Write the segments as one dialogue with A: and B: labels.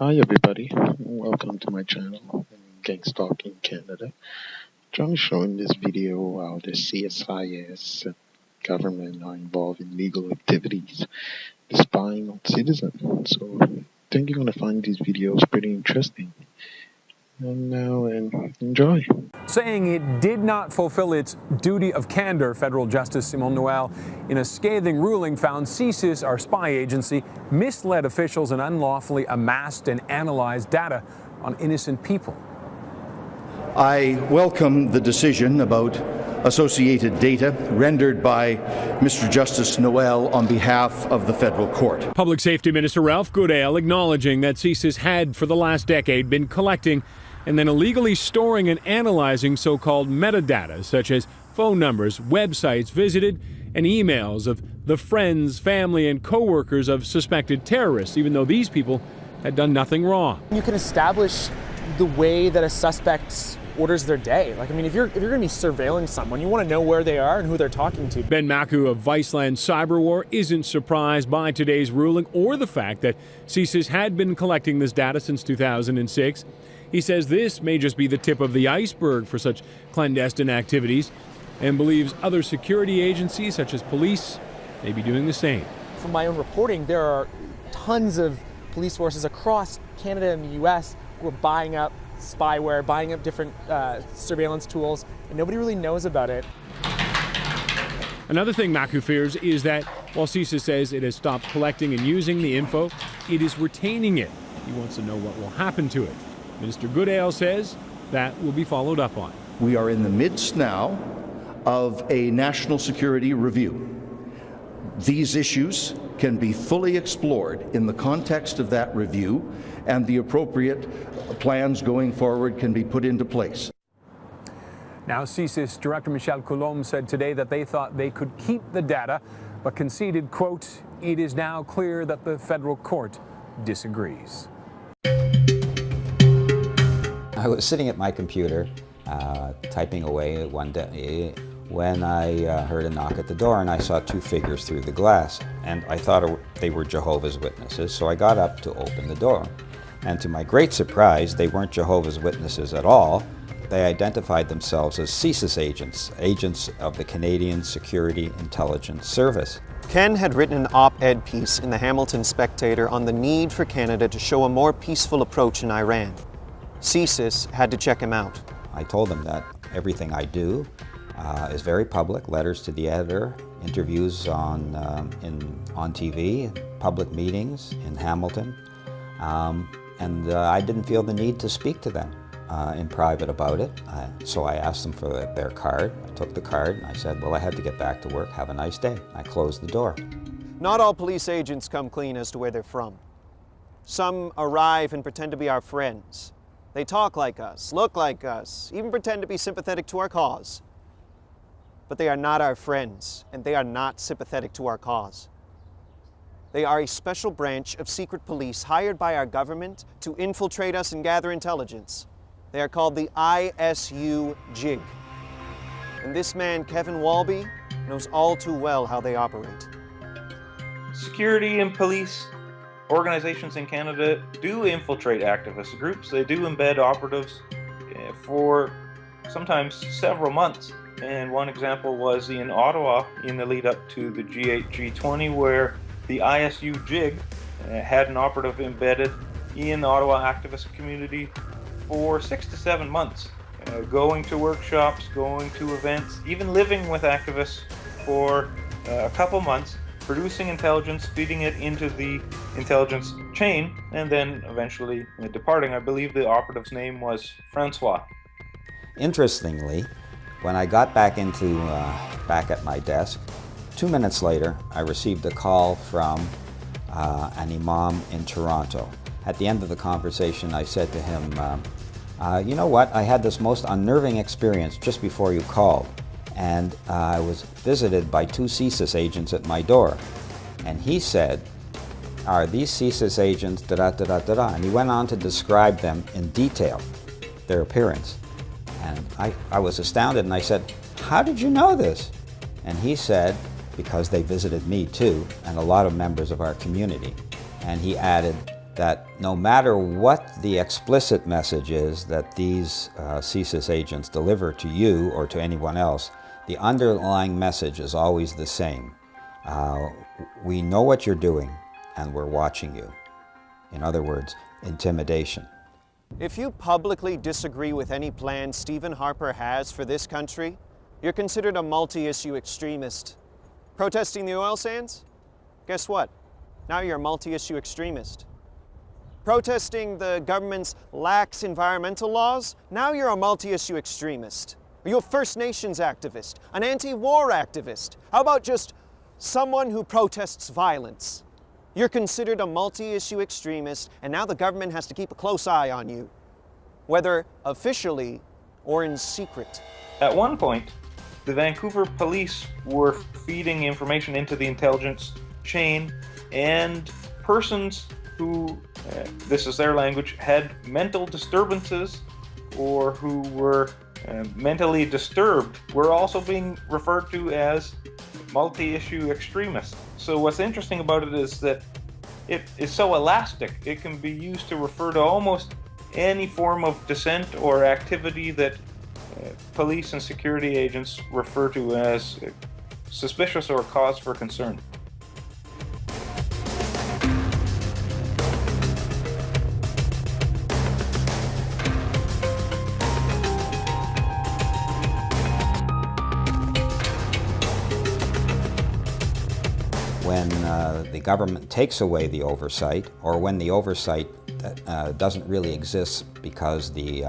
A: Hi everybody, welcome to my channel, Gangstalking Canada. Trying to show in this video how the CSIS government are involved in legal activities, spying on citizens. So I think you're going to find these videos pretty interesting. And now, enjoy.
B: Saying it did not fulfill its duty of candor, federal Justice Simon Noel, in a scathing ruling, found CSIS, our spy agency, misled officials and unlawfully amassed and analyzed data on innocent people.
C: I welcome the decision about associated data rendered by Mr. Justice Noel on behalf of the federal court.
B: Public Safety Minister Ralph Goodale acknowledging that CSIS had, for the last decade, been collecting and then illegally storing and analyzing so-called metadata, such as phone numbers, websites visited, and emails of the friends, family, and co-workers of suspected terrorists, even though these people had done nothing wrong.
D: You can establish the way that a suspect orders their day. Like, I mean, if you're going to be surveilling someone, you want to know where they are and who they're talking to.
B: Ben Maku of Viceland Cyber War isn't surprised by today's ruling or the fact that CSIS had been collecting this data since 2006. He says this may just be the tip of the iceberg for such clandestine activities and believes other security agencies, such as police, may be doing the same.
D: From my own reporting, there are tons of police forces across Canada and the US who are buying up spyware, buying up different surveillance tools, and nobody really knows about it.
B: Another thing Maku fears is that while CSIS says it has stopped collecting and using the info, it is retaining it. He wants to know what will happen to it. Minister Goodale says that will be followed up on.
C: We are in the midst now of a national security review. These issues can be fully explored in the context of that review, and the appropriate plans going forward can be put into place.
B: Now, CSIS Director Michel Coulombe said today that they thought they could keep the data, but conceded, quote, "It is now clear that the federal court disagrees."
E: I was sitting at my computer, typing away one day, when I heard a knock at the door, and I saw two figures through the glass. And I thought they were Jehovah's Witnesses, so I got up to open the door. And to my great surprise, they weren't Jehovah's Witnesses at all. They identified themselves as CSIS agents, agents of the Canadian Security Intelligence Service.
F: Ken had written an op-ed piece in the Hamilton Spectator on the need for Canada to show a more peaceful approach in Iran. CSIS had to check him out.
E: I told them that everything I do is very public, letters to the editor, interviews on TV, public meetings in Hamilton, and I didn't feel the need to speak to them in private about it. So I asked them for their card. I took the card and I said, well, I had to get back to work. Have a nice day. I closed the door.
F: Not all police agents come clean as to where they're from. Some arrive and pretend to be our friends. They talk like us, look like us, even pretend to be sympathetic to our cause. But they are not our friends, and they are not sympathetic to our cause. They are a special branch of secret police hired by our government to infiltrate us and gather intelligence. They are called the ISU JIG. And this man, Kevin Walby, knows all too well how they operate.
G: Security and police organizations in Canada do infiltrate activist groups. They do embed operatives for sometimes several months. And one example was in Ottawa in the lead up to the G8, G20, where the ISU JIG had an operative embedded in the Ottawa activist community for 6 to 7 months, going to workshops, going to events, even living with activists for a couple months, producing intelligence, feeding it into the intelligence chain, and then eventually departing. I believe the operative's name was Francois.
E: Interestingly, when I got back at my desk, 2 minutes later, I received a call from an imam in Toronto. At the end of the conversation, I said to him, you know what, I had this most unnerving experience just before you called. And I was visited by two CSIS agents at my door. And he said, are these CSIS agents da-da-da-da-da-da? And he went on to describe them in detail, their appearance. And I was astounded, and I said, how did you know this? And he said, because they visited me too, and a lot of members of our community. And he added, that no matter what the explicit message is that these CSIS agents deliver to you or to anyone else, the underlying message is always the same. We know what you're doing and we're watching you. In other words, intimidation.
F: If you publicly disagree with any plan Stephen Harper has for this country, you're considered a multi-issue extremist. Protesting the oil sands? Guess what? Now you're a multi-issue extremist. Protesting the government's lax environmental laws? Now you're a multi-issue extremist. Are you a First Nations activist? An anti-war activist? How about just someone who protests violence? You're considered a multi-issue extremist, and now the government has to keep a close eye on you, whether officially or in secret.
G: At one point, the Vancouver police were feeding information into the intelligence chain, and persons who, this is their language, had mental disturbances or who were mentally disturbed were also being referred to as multi-issue extremists. So what's interesting about it is that it is so elastic. It can be used to refer to almost any form of dissent or activity that police and security agents refer to as suspicious or cause for concern.
E: When the government takes away the oversight, or when the oversight doesn't really exist because the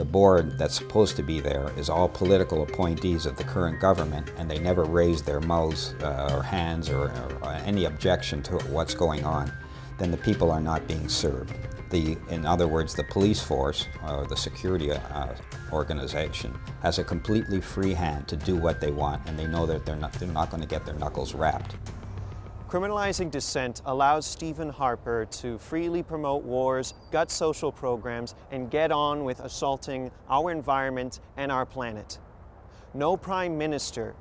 E: board that's supposed to be there is all political appointees of the current government, and they never raise their mouths or hands or any objection to what's going on, then the people are not being served. In other words, the police force or the security organization has a completely free hand to do what they want, and they know that they're not going to get their knuckles rapped.
F: Criminalizing dissent allows Stephen Harper to freely promote wars, gut social programs, and get on with assaulting our environment and our planet. No prime minister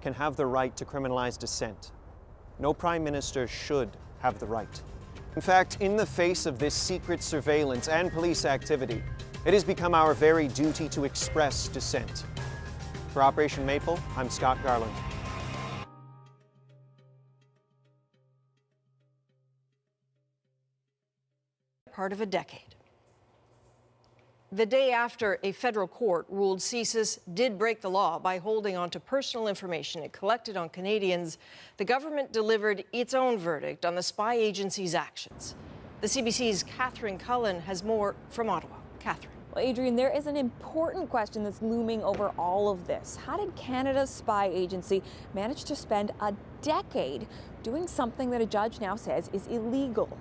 F: can have the right to criminalize dissent. No prime minister should have the right. In fact, in the face of this secret surveillance and police activity, it has become our very duty to express dissent. For Operation Maple, I'm Scott Garland.
H: Part of a decade. The day after a federal court ruled CSIS did break the law by holding on to personal information it collected on Canadians, the government delivered its own verdict on the spy agency's actions. The CBC's Catherine Cullen has more from Ottawa. Catherine.
I: Well, Adrian, there is an important question that's looming over all of this. How did Canada's spy agency manage to spend a decade doing something that a judge now says is illegal?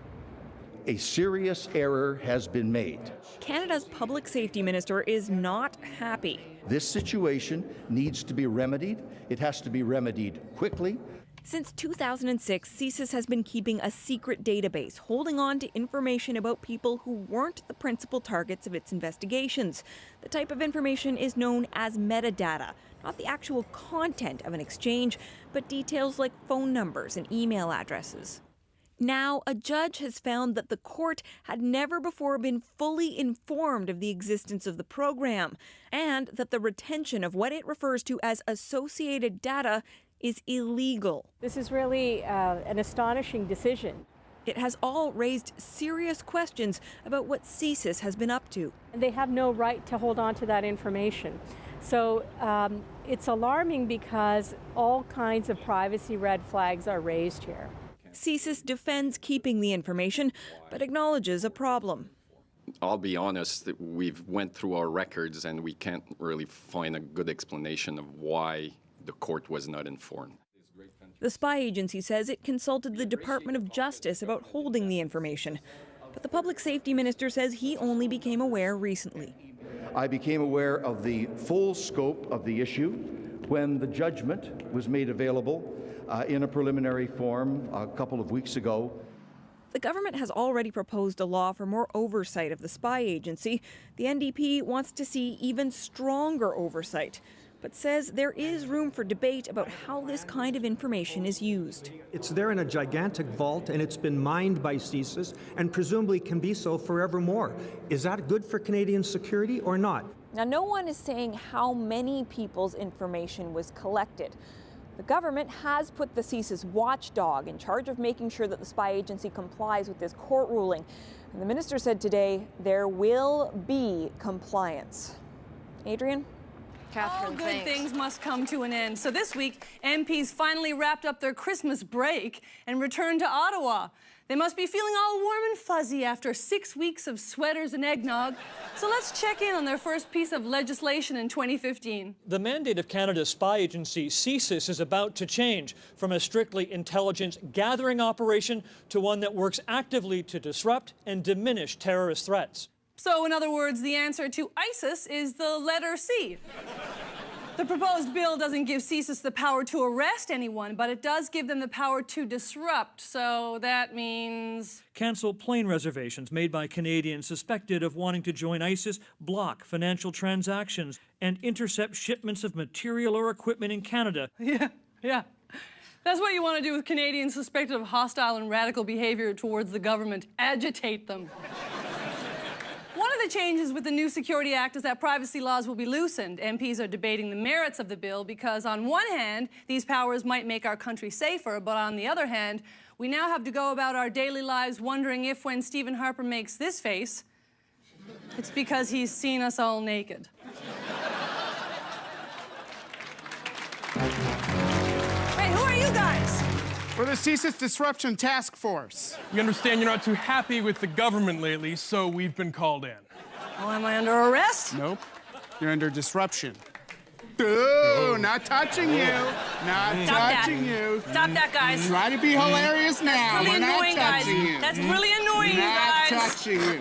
C: A serious error has been made.
I: Canada's public safety minister is not happy.
C: This situation needs to be remedied. It has to be remedied quickly.
I: Since 2006, CSIS has been keeping a secret database, holding on to information about people who weren't the principal targets of its investigations. The type of information is known as metadata, not the actual content of an exchange, but details like phone numbers and email addresses. Now, a judge has found that the court had never before been fully informed of the existence of the program, and that the retention of what it refers to as associated data is illegal.
J: This is really an astonishing decision.
I: It has all raised serious questions about what CSIS has been up to.
J: And they have no right to hold on to that information. So it's alarming because all kinds of privacy red flags are raised here.
I: CSIS defends keeping the information, but acknowledges a problem.
K: I'll be honest, we've went through our records and we can't really find a good explanation of why the court was not informed.
I: The spy agency says it consulted the Department of Justice about holding the information, but the public safety minister says he only became aware recently.
C: I became aware of the full scope of the issue when the judgment was made available in a preliminary form a couple of weeks ago.
I: The government has already proposed a law for more oversight of the spy agency. The NDP wants to see even stronger oversight. but says there is room for debate about how this kind of information is used.
L: It's there in a gigantic vault, and it's been mined by CSIS, and presumably can be so forevermore. Is that good for Canadian security or not?
I: Now, no one is saying how many people's information was collected. The government has put the CSIS watchdog in charge of making sure that the spy agency complies with this court ruling. And the minister said today there will be compliance. Adrian?
H: Catherine,
M: all good
H: thanks.
M: things must come to an end. So this week, MPs finally wrapped up their Christmas break and returned to Ottawa. They must be feeling all warm and fuzzy after 6 weeks of sweaters and eggnog. So let's check in on their first piece of legislation in 2015.
N: The mandate of Canada's spy agency, CSIS, is about to change from a strictly intelligence gathering operation to one that works actively to disrupt and diminish terrorist threats.
M: So in other words, the answer to ISIS is the letter C. The proposed bill doesn't give CSIS the power to arrest anyone, but it does give them the power to disrupt. So that means...
N: Cancel plane reservations made by Canadians suspected of wanting to join ISIS, block financial transactions, and intercept shipments of material or equipment in Canada.
M: Yeah. That's what you want to do with Canadians suspected of hostile and radical behavior towards the government. Agitate them. One of the changes with the new Security Act is that privacy laws will be loosened. MPs are debating the merits of the bill because, on one hand, these powers might make our country safer, but on the other hand, we now have to go about our daily lives wondering if, when Stephen Harper makes this face, it's because he's seen us all naked. Hey, who are you guys?
O: We're the CSIS Disruption Task Force.
P: We understand you're not too happy with the government lately, so we've been called in.
M: Oh, am I under arrest?
O: Nope. You're under disruption. Ooh, not touching you. Not touching you.
M: Stop that, guys.
O: Try to be hilarious now.
M: That's really
O: We're not
M: annoying, guys.
O: touching you.
M: That's really annoying, you guys.
O: Not touching you.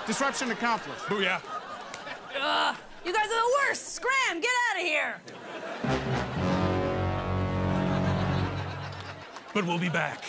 O: Disruption accomplished.
P: Booyah.
M: You guys are the worst. Scram, get out of here.
P: But we'll be back.